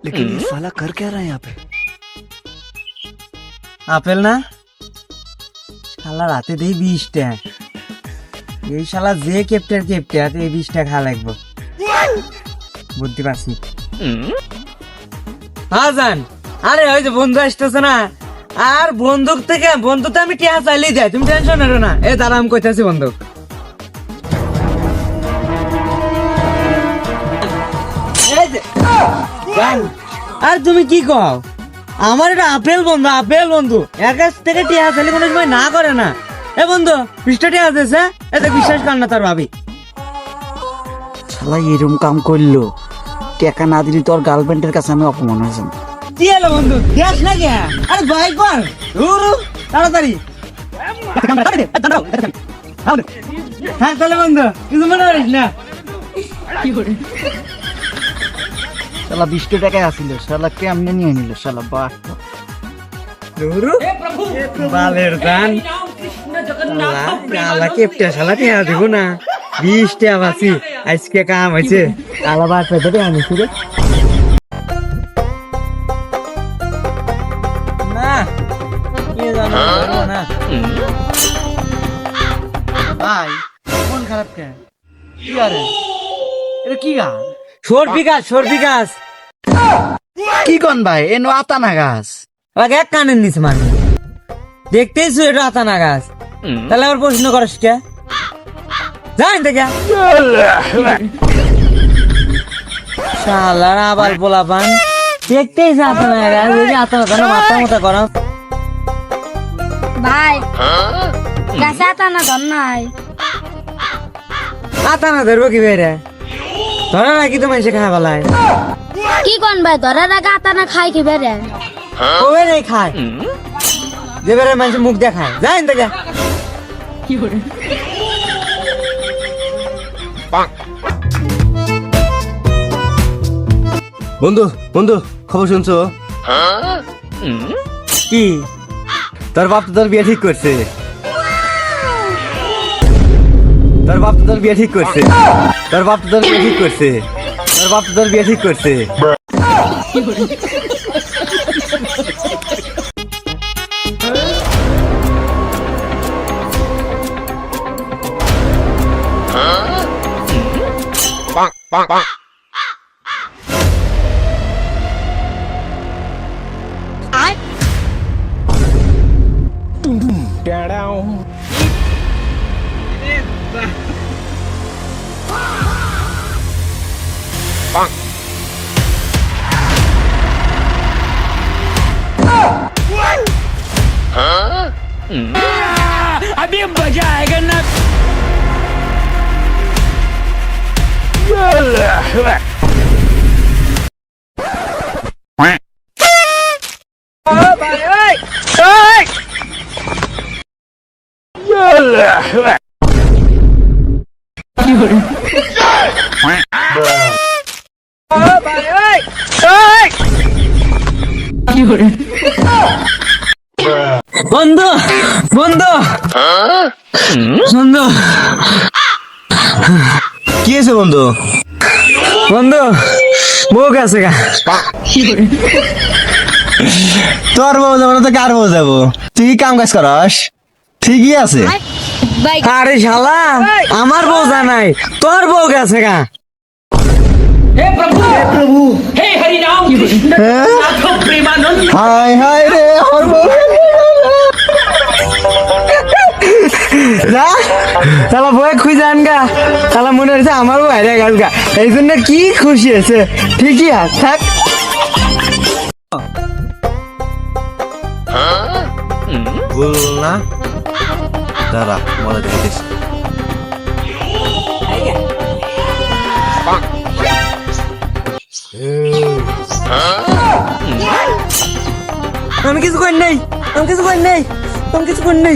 लेकिन ये साला कर क्या रहा है यहाँ पे? আপেল না শালা রাতে দেই 20টা এই শালা যে কেপটার কেপটা এই 20টা খা লাগবে বুঝতে পারছি হ্যাঁ জান আরে ওই যে বন্ধু আসতেছে না আর বন্দুক থেকে বন্ধুতে আমি টিয়া চাইলেই যাই তুমি টেনশন করো না এই দাঁড়া আমি কইতাছি বন্দুক এই যে জান আর তুমি কি কও আমার এটা আপেল বন্ধু এর কাছ থেকে টিয়া চাইলে কোনো সময় না করে না এ বন্ধু 20টা টিয়া আছে এতে বিশ্বাস কর না তার ভাবি শালা এরকম কাম করলো টাকা না দিলে তোর গার্লফ্রেন্ডের কাছে আমি অপমান হয়েছি কি হলো বন্ধু গ্যাস না কে আরে ভাই কর ধুরু তাড়াতাড়ি হ্যাঁ চলে বন্ধু কিছু মনে করিস না শালা 20 টাকায় আসিল শালা কেমনে নিয়ে নিল শালা বাহ ধুরু বালের দান আলা কেপটা শালা টিয়া দিব না 20 টাকা বাসি আজকে কাম হয়েছে আলা বাদ পেতে আনিছি রে না কে জানো না ভাই মন খারাপ কেন কি আরে এটা কি গাছ সর্বি গাছ কি কোন ভাই এনো আতানা গাছ আগে এক কানের নিচে মানে দেখতেইছো এটা আতানা গাছ তাহলে আবার প্রশ্ন করস কে জান দেখে শালার আবার পোলাপান দেখতেইছো আতানা গাছ এই যে আতানা কেন মাথা মতো গরম ভাই গাছে আতানা ধর নাই আতানা ধরবো কি বেরে ধরে রাখি তো মানুষে খাওয়া বলায় কি কোন ভাই ধরার আগে আতানা খাই কি বেরে ও বেরে খায় যে বেরে মানুষ মুখ দেখায় জান দেখে বন্ধু খবর শুনছো কি তোর বাপ তো তোর বিয়ে ঠিক করছে তোর বাপ তো তোর বিয়ে ঠিক করছে তোর বাপ তো তোর বিয়ে ঠিক করছে তোর বাপ তো তোর বিয়ে ঠিক করছে अभी मजा आएगा ना বন্ধু কি আছে বন্ধু বউ গেছে গা তোর বউ যাবো না তো কার বউ যাবো তুই কি কাম কাজ করস ঠিকই আছে ভাই আরে শালা আমার বউ জানাই তোর বউ গেছে গা হায় হায় রে আমার বউ শালা বয়ে খুঁজে আন গা শালা মনে হচ্ছে আমার বউ হারিয়ে গেল গা এই জন্য কি খুশি আছে ঠিকই আছে থাক বল না দাঁড়া মজা দেখিস আমি কিছু করি নাই